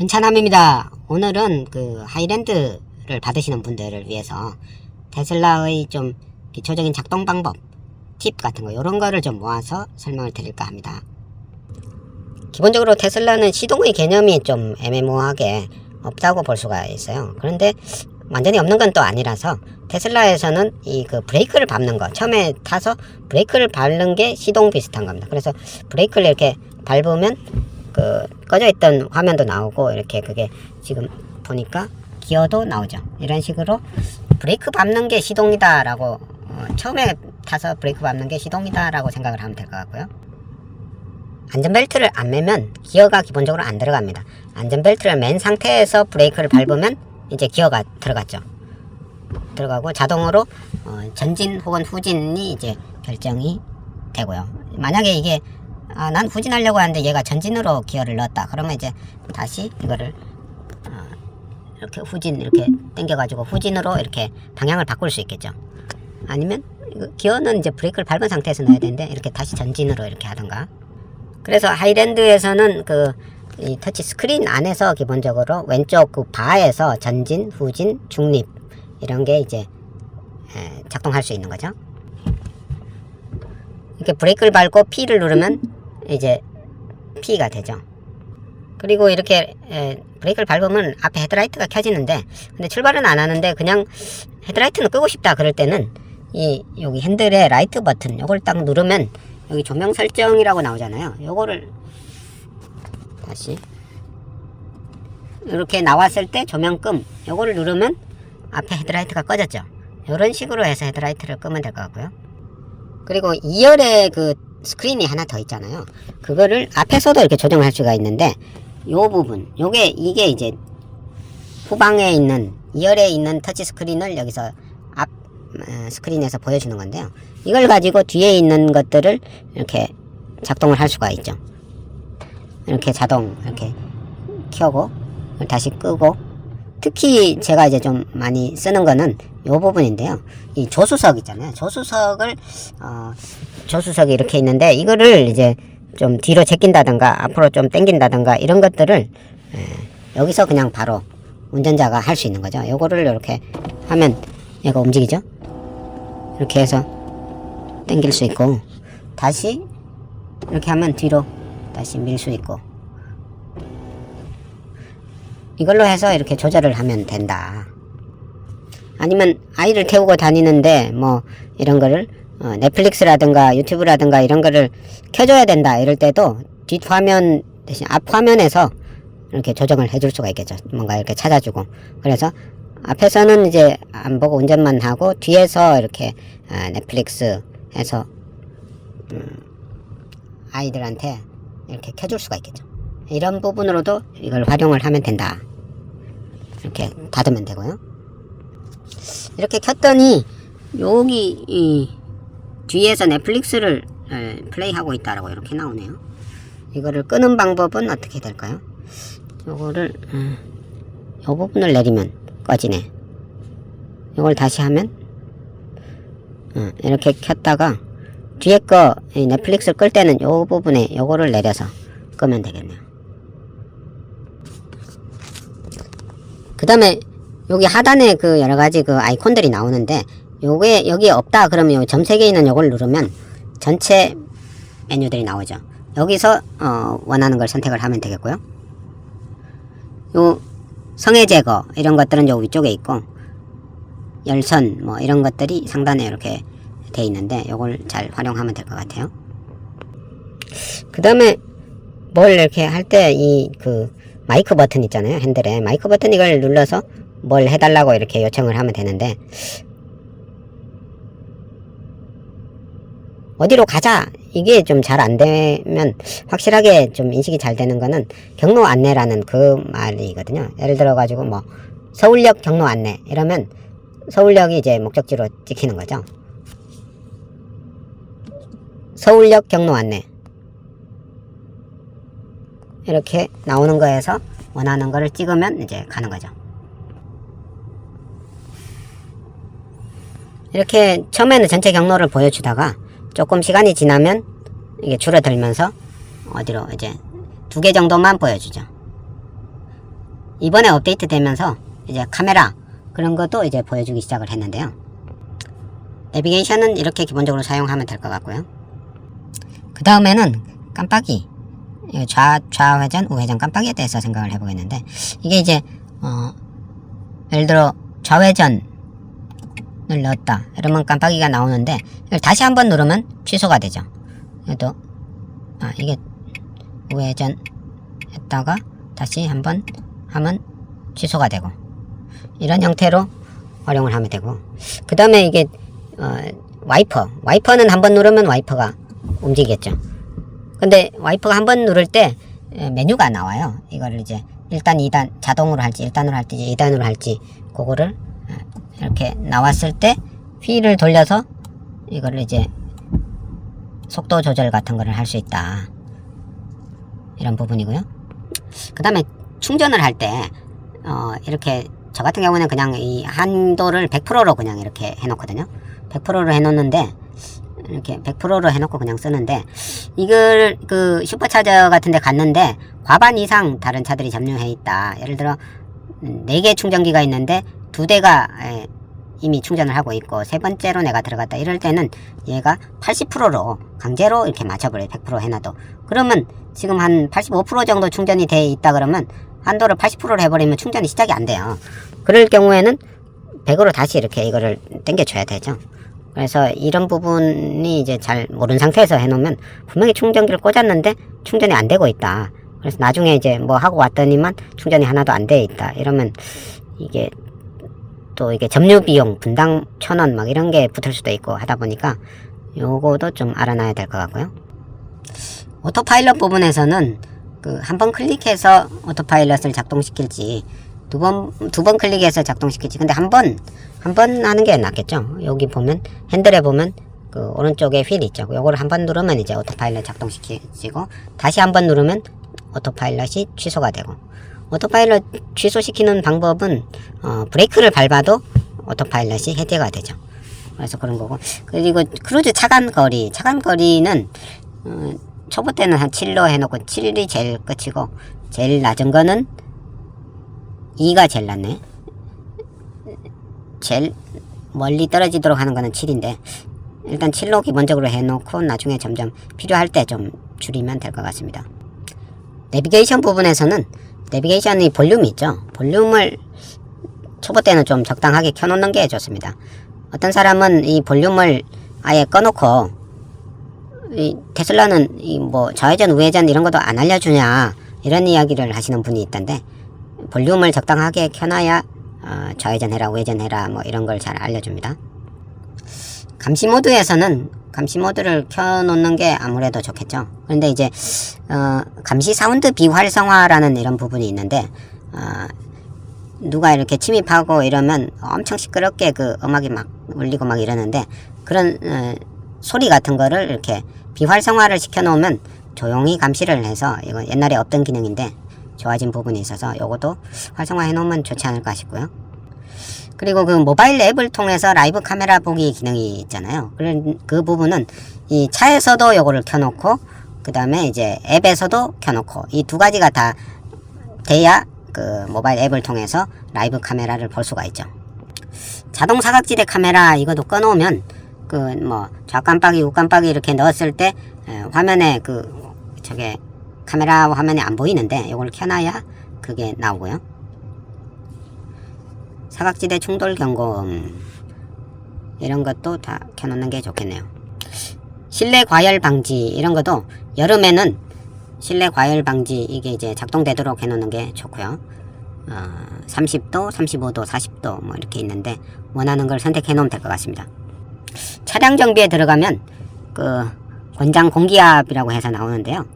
순차남입니다. 오늘은 그 하이랜드를 받으시는 분들을 위해서 테슬라의 좀 기초적인 작동 방법, 팁 같은 거 이런 거를 좀 모아서 설명을 드릴까 합니다. 기본적으로 테슬라는 시동의 개념이 좀 애매모호하게 없다고 볼 수가 있어요. 그런데 완전히 없는 건 또 아니라서 테슬라에서는 이 그 브레이크를 밟는 거, 처음에 타서 브레이크를 밟는 게 시동 비슷한 겁니다. 그래서 브레이크를 이렇게 밟으면 그 꺼져 있던 화면도 나오고, 이렇게 그게 지금 보니까 기어도 나오죠. 이런 식으로 브레이크 밟는 게 시동이다 라고 처음에 타서 브레이크 밟는 게 시동이다 라고 생각을 하면 될 것 같고요. 안전벨트를 안 매면 기어가 기본적으로 안 들어갑니다. 안전벨트를 맨 상태에서 브레이크를 밟으면 이제 기어가 들어갔죠. 들어가고 자동으로 전진 혹은 후진이 이제 결정이 되고요. 만약에 이게 난 후진하려고 하는데 얘가 전진으로 기어를 넣었다, 그러면 이제 다시 이거를 이렇게 후진 이렇게 당겨가지고 후진으로 이렇게 방향을 바꿀 수 있겠죠. 아니면 기어는 이제 브레이크를 밟은 상태에서 넣어야 되는데 이렇게 다시 전진으로 이렇게 하던가. 그래서 하이랜드에서는 이 터치 스크린 안에서 기본적으로 왼쪽 그 바에서 전진, 후진, 중립 이런 게 이제 작동할 수 있는 거죠. 이렇게 브레이크를 밟고 P를 누르면 이제 P가 되죠. 그리고 이렇게 브레이크를 밟으면 앞에 헤드라이트가 켜지는데, 근데 출발은 안 하는데 그냥 헤드라이트는 끄고 싶다 그럴 때는 여기 핸들에 라이트 버튼 요걸 딱 누르면 여기 조명 설정이라고 나오잖아요. 요거를 다시 이렇게 나왔을 때 조명금 요거를 누르면 앞에 헤드라이트가 꺼졌죠. 이런 식으로 해서 헤드라이트를 끄면 될 것 같고요. 그리고 2열에 그 스크린이 하나 더 있잖아요. 그거를 앞에서도 이렇게 조정할 수가 있는데, 요 부분 이게 이제 후방에 있는 2열에 있는 터치 스크린을 여기서 앞 스크린에서 보여주는 건데요. 이걸 가지고 뒤에 있는 것들을 이렇게 작동을 할 수가 있죠. 이렇게 자동 이렇게 켜고 다시 끄고, 특히 제가 이제 좀 많이 쓰는 거는 요 부분인데요. 이 조수석 있잖아요. 조수석이 이렇게 있는데 이거를 이제 좀 뒤로 제낀다든가 앞으로 좀 당긴다든가 이런 것들을 여기서 그냥 바로 운전자가 할 수 있는 거죠. 요거를 이렇게 하면 얘가 움직이죠. 이렇게 해서 당길 수 있고, 다시 이렇게 하면 뒤로 다시 밀 수 있고, 이걸로 해서 이렇게 조절을 하면 된다. 아니면 아이를 태우고 다니는데 뭐 이런 거를 넷플릭스라든가 유튜브라든가 이런 거를 켜줘야 된다 이럴 때도 뒷화면 대신 앞화면에서 이렇게 조정을 해줄 수가 있겠죠. 뭔가 이렇게 찾아주고. 그래서 앞에서는 이제 안 보고 운전만 하고 뒤에서 이렇게 넷플릭스 해서 아이들한테 이렇게 켜줄 수가 있겠죠. 이런 부분으로도 이걸 활용을 하면 된다. 이렇게 닫으면 되고요. 이렇게 켰더니 여기 뒤에서 넷플릭스를 플레이하고 있다라고 이렇게 나오네요. 이거를 끄는 방법은 어떻게 될까요? 요거를 요 부분을 내리면 꺼지네. 요걸 다시 하면 이렇게 켰다가 뒤에 거 넷플릭스를 끌 때는 요 부분에 요거를 내려서 끄면 되겠네요. 그 다음에 여기 하단에 그 여러가지 그 아이콘들이 나오는데, 요게 여기에 없다 그러면 요 점 3개 있는 요걸 누르면 전체 메뉴들이 나오죠. 여기서 원하는 걸 선택을 하면 되겠고요. 요 성애 제거 이런 것들은 요 위쪽에 있고, 열선 뭐 이런 것들이 상단에 이렇게 돼 있는데 요걸 잘 활용하면 될 것 같아요. 그 다음에 뭘 이렇게 할 때 그 마이크 버튼 있잖아요. 핸들에 마이크 버튼, 이걸 눌러서 뭘 해달라고 이렇게 요청을 하면 되는데, 어디로 가자 이게 좀 잘 안 되면 확실하게 좀 인식이 잘 되는 거는 경로 안내라는 그 말이거든요. 예를 들어 가지고 뭐 서울역 경로 안내 이러면 서울역이 이제 목적지로 찍히는 거죠. 서울역 경로 안내 이렇게 나오는 거에서 원하는 거를 찍으면 이제 가는 거죠. 이렇게 처음에는 전체 경로를 보여주다가 조금 시간이 지나면 이게 줄어들면서 어디로 이제 2개 정도만 보여주죠. 이번에 업데이트 되면서 이제 카메라 그런 것도 이제 보여주기 시작을 했는데요. 내비게이션은 이렇게 기본적으로 사용하면 될 것 같고요. 그 다음에는 깜빡이, 좌회전, 우회전 깜빡이에 대해서 생각을 해보겠는데, 이게 이제 예를 들어 좌회전을 넣었다 이러면 깜빡이가 나오는데, 이걸 다시 한번 누르면 취소가 되죠. 또 이게 우회전 했다가 다시 한번 하면 취소가 되고, 이런 형태로 활용을 하면 되고, 그 다음에 이게 와이퍼는 한번 누르면 와이퍼가 움직이겠죠. 근데 와이퍼가 한번 누를 때 메뉴가 나와요. 이거를 이제 1단, 2단 자동으로 할지 1단으로 할지 2단으로 할지 그거를 이렇게 나왔을 때 휠을 돌려서 이거를 이제 속도 조절 같은 거를 할 수 있다, 이런 부분이고요. 그 다음에 충전을 할 때 이렇게 저 같은 경우는 그냥 이 한도를 100%로 그냥 이렇게 해놓거든요. 100%로 해놓는데, 이렇게 100%로 해놓고 그냥 쓰는데, 이걸 그 슈퍼차저 같은 데 갔는데 과반 이상 다른 차들이 점유해 있다. 예를 들어 4개 충전기가 있는데 2대가 이미 충전을 하고 있고 세 번째로 내가 들어갔다, 이럴 때는 얘가 80%로 강제로 이렇게 맞춰버려요. 100% 해놔도. 그러면 지금 한 85% 정도 충전이 돼 있다 그러면 한도를 80%로 해버리면 충전이 시작이 안 돼요. 그럴 경우에는 100으로 다시 이렇게 이거를 당겨줘야 되죠. 그래서 이런 부분이 이제 잘 모르는 상태에서 해놓으면 분명히 충전기를 꽂았는데 충전이 안 되고 있다. 그래서 나중에 이제 뭐 하고 왔더니만 충전이 하나도 안 돼 있다. 이러면 이게 또 이게 점유 비용 분당 1,000원 막 이런 게 붙을 수도 있고 하다 보니까 요거도 좀 알아놔야 될 것 같고요. 오토파일럿 부분에서는 그 한 번 클릭해서 오토파일럿을 작동시킬지 두 번 클릭해서 작동시킬지, 근데 한 번 하는 게 낫겠죠. 여기 보면 핸들에 보면 그 오른쪽에 휠 있죠. 요거를 한 번 누르면 이제 오토파일럿 작동시키고 다시 한 번 누르면 오토파일럿이 취소가 되고, 오토파일럿 취소시키는 방법은 브레이크를 밟아도 오토파일럿이 해제가 되죠. 그래서 그런 거고, 그리고 크루즈 차간거리는 초보 때는 한 7로 해놓고 7이 제일 끝이고 제일 낮은 거는 2가 제일 낮네. 제일 멀리 떨어지도록 하는 거는 7인데 일단 7로 기본적으로 해놓고 나중에 점점 필요할 때 좀 줄이면 될 것 같습니다. 내비게이션 부분에서는 내비게이션이 볼륨이 있죠. 볼륨을 초보 때는 좀 적당하게 켜놓는 게 좋습니다. 어떤 사람은 이 볼륨을 아예 꺼놓고, 이 테슬라는 이 뭐 좌회전 우회전 이런 것도 안 알려주냐 이런 이야기를 하시는 분이 있던데, 볼륨을 적당하게 켜놔야 좌회전해라 우회전해라 뭐 이런 걸 잘 알려줍니다. 감시 모드에서는 감시 모드를 켜놓는 게 아무래도 좋겠죠. 그런데 이제 감시 사운드 비활성화라는 이런 부분이 있는데, 누가 이렇게 침입하고 이러면 엄청 시끄럽게 그 음악이 막 울리고 막 이러는데, 그런 소리 같은 거를 이렇게 비활성화를 시켜놓으면 조용히 감시를 해서, 이건 옛날에 없던 기능인데 좋아진 부분이 있어서 요것도 활성화 해놓으면 좋지 않을까 싶고요. 그리고 그 모바일 앱을 통해서 라이브 카메라 보기 기능이 있잖아요. 그 부분은 이 차에서도 요거를 켜놓고 그 다음에 이제 앱에서도 켜놓고 이 두 가지가 다 돼야 그 모바일 앱을 통해서 라이브 카메라를 볼 수가 있죠. 자동 사각지대 카메라 이것도 꺼놓으면 그 뭐 좌깜빡이 우깜빡이 이렇게 넣었을 때 화면에 그 저게 카메라 화면이 안 보이는데 이걸 켜놔야 그게 나오고요. 사각지대 충돌 경고음 이런 것도 다 켜놓는 게 좋겠네요. 실내 과열 방지 이런 것도 여름에는 실내 과열 방지 이게 이제 작동되도록 해놓는 게 좋고요. 30도, 35도, 40도 뭐 이렇게 있는데 원하는 걸 선택해 놓으면 될 것 같습니다. 차량 정비에 들어가면 그 권장 공기압이라고 해서 나오는데요.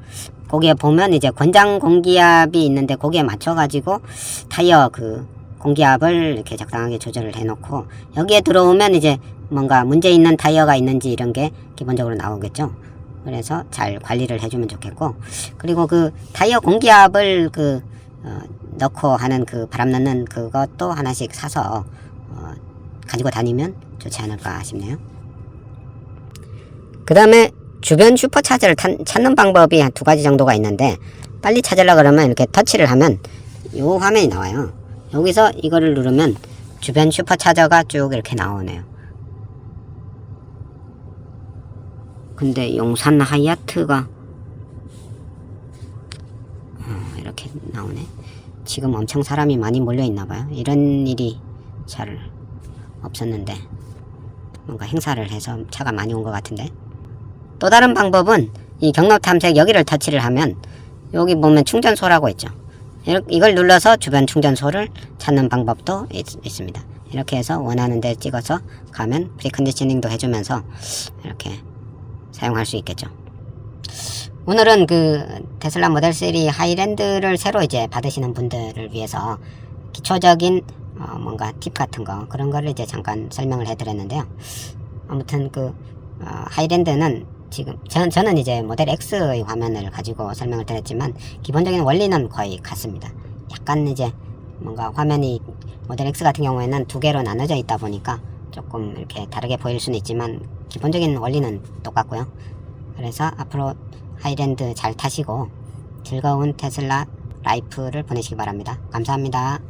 거기에 보면 이제 권장 공기압이 있는데 거기에 맞춰 가지고 타이어 그 공기압을 이렇게 적당하게 조절을 해 놓고, 여기에 들어오면 이제 뭔가 문제 있는 타이어가 있는지 이런 게 기본적으로 나오겠죠. 그래서 잘 관리를 해주면 좋겠고, 그리고 그 타이어 공기압을 그 넣고 하는 그 바람 넣는 그것도 하나씩 사서 가지고 다니면 좋지 않을까 싶네요. 그 다음에 주변 슈퍼차저를 찾는 방법이 한 2가지 정도가 있는데, 빨리 찾으려고 그러면 이렇게 터치를 하면 요 화면이 나와요. 여기서 이거를 누르면 주변 슈퍼차저가 쭉 이렇게 나오네요. 근데 용산 하얏트가 이렇게 나오네. 지금 엄청 사람이 많이 몰려 있나봐요. 이런 일이 잘 없었는데 뭔가 행사를 해서 차가 많이 온 것 같은데. 또 다른 방법은 이 경로 탐색 여기를 터치를 하면 여기 보면 충전소라고 있죠. 이걸 눌러서 주변 충전소를 찾는 방법도 있습니다. 이렇게 해서 원하는 데 찍어서 가면 프리컨디셔닝도 해주면서 이렇게 사용할 수 있겠죠. 오늘은 그 테슬라 모델 3 하이랜드를 새로 이제 받으시는 분들을 위해서 기초적인 뭔가 팁 같은 거 그런 거를 이제 잠깐 설명을 해드렸는데요. 아무튼 그 하이랜드는 지금 저는 이제 모델 X의 화면을 가지고 설명을 드렸지만 기본적인 원리는 거의 같습니다. 약간 이제 뭔가 화면이 모델 X 같은 경우에는 두 개로 나눠져 있다 보니까 조금 이렇게 다르게 보일 수는 있지만 기본적인 원리는 똑같고요. 그래서 앞으로 하이랜드 잘 타시고 즐거운 테슬라 라이프를 보내시기 바랍니다. 감사합니다.